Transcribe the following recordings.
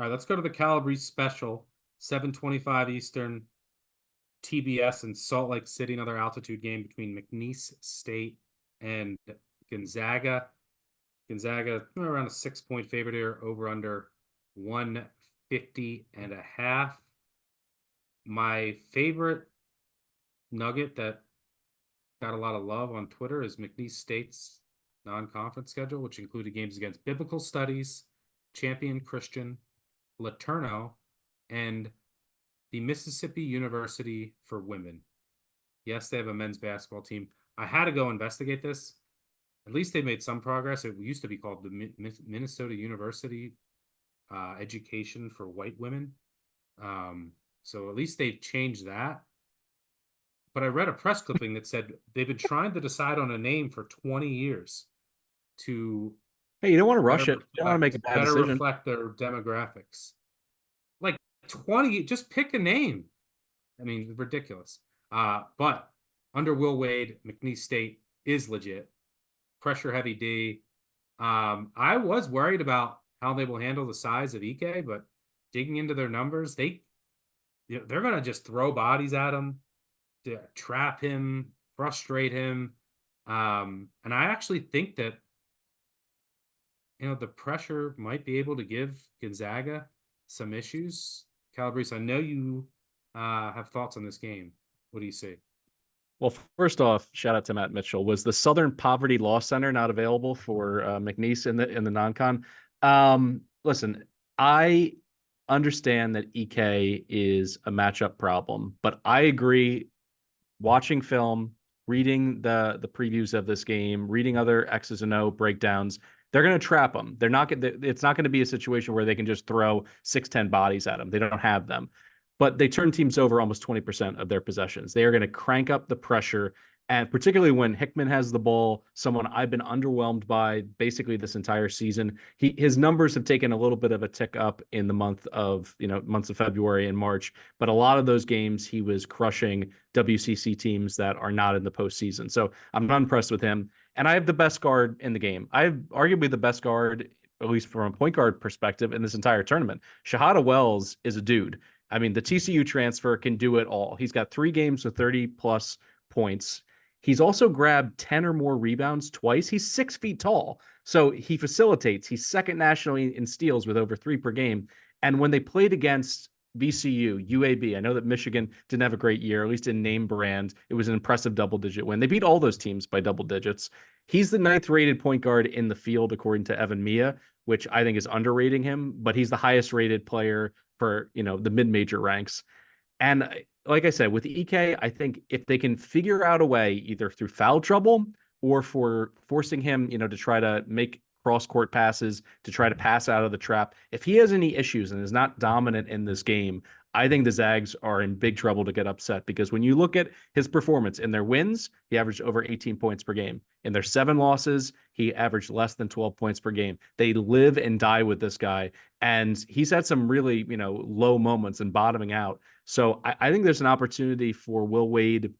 All right, let's go to the Calabrese special, 7:25 Eastern, TBS in Salt Lake City, another altitude game between McNeese State and Gonzaga. Gonzaga around a 6-point favorite here, over under 150.5. My favorite nugget that got a lot of love on Twitter is McNeese State's non-conference schedule, which included games against Biblical Studies, Champion Christian, Laterno, and the Mississippi University for Women. Yes, they have a men's basketball team. I had to go investigate this. At least they made some progress. It used to be called the Minnesota University Education for White Women. So at least they've changed that. But I read a press clipping that said they've been trying to decide on a name for 20 years to Hey, you don't want to rush it. You don't want to make a bad better decision. reflect their demographics. Like 20, just pick a name. I mean, ridiculous. But under Will Wade, McNeese State is legit. Pressure heavy D. I was worried about how they will handle the size of Ike, but digging into their numbers, they're going to just throw bodies at him, to trap him, frustrate him. And I actually think that, the pressure might be able to give Gonzaga some issues. Calabrese, I know you have thoughts on this game. What do you see? Well, first off, shout out to Matt Mitchell. Was the Southern Poverty Law Center not available for McNeese in the non-con? Listen, I understand that EK is a matchup problem, but I agree. Watching film, reading the previews of this game, reading other X's and O breakdowns, they're going to trap them. They're not. It's not going to be a situation where they can just throw 6-10 bodies at them. They don't have them. But they turn teams over almost 20% of their possessions. They are going to crank up the pressure. And particularly when Hickman has the ball, someone I've been underwhelmed by basically this entire season. His numbers have taken a little bit of a tick up in the months of February and March, but a lot of those games he was crushing WCC teams that are not in the postseason. So I'm not impressed with him. And I have the best guard in the game. I have arguably the best guard, at least from a point guard perspective, in this entire tournament. Shahada Wells is a dude. I mean, the TCU transfer can do it all. He's got 3 games with 30+ points. He's also grabbed 10 or more rebounds twice. He's 6 feet tall. So he facilitates. He's second nationally in steals with over 3 per game. And when they played against VCU, UAB, I know that Michigan didn't have a great year, at least in name brand. It was an impressive double-digit win. They beat all those teams by double digits. He's the 9th-rated point guard in the field, according to Evan Mia, which I think is underrating him, but he's the highest-rated player for, the mid-major ranks. And like I said, with EK, I think if they can figure out a way, either through foul trouble or for forcing him, to try to make cross-court passes, to try to pass out of the trap, if he has any issues and is not dominant in this game, I think the Zags are in big trouble to get upset, because when you look at his performance in their wins, he averaged over 18 points per game. In their 7 losses, he averaged less than 12 points per game. They live and die with this guy, and he's had some really, low moments and bottoming out. So I think there's an opportunity for Will Wade.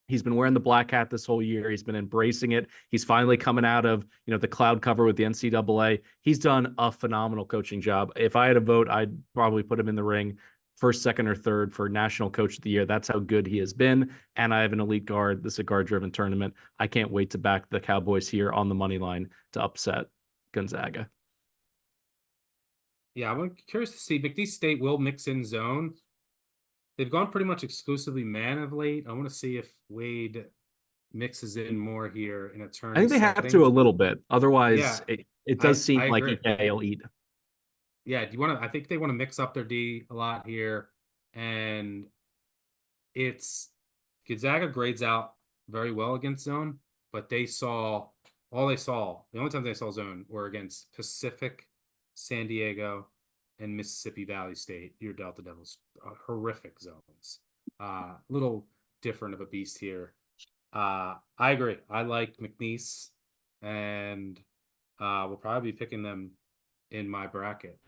He's been wearing the black hat this whole year. He's been embracing it. He's finally coming out of, the cloud cover with the NCAA. He's done a phenomenal coaching job. If I had a vote, I'd probably put him in the ring first, second, or third for National Coach of the Year. That's how good he has been. And I have an elite guard. This is a guard-driven tournament. I can't wait to back the Cowboys here on the money line to upset Gonzaga. Yeah, I'm curious to see. McNeese State will mix in zone. They've gone pretty much exclusively man of late. I want to see if Wade mixes in more here in a I think tourney they have setting. to a little bit. Otherwise, Yeah, it does seem I like agree. EK will eat. Yeah, I think they want to mix up their D a lot here. And it's Gonzaga grades out very well against zone, but the only time they saw zone were against Pacific, San Diego, and Mississippi Valley State, your Delta Devils. Horrific zones. Little different of a beast here. I agree. I like McNeese, and we'll probably be picking them in my bracket.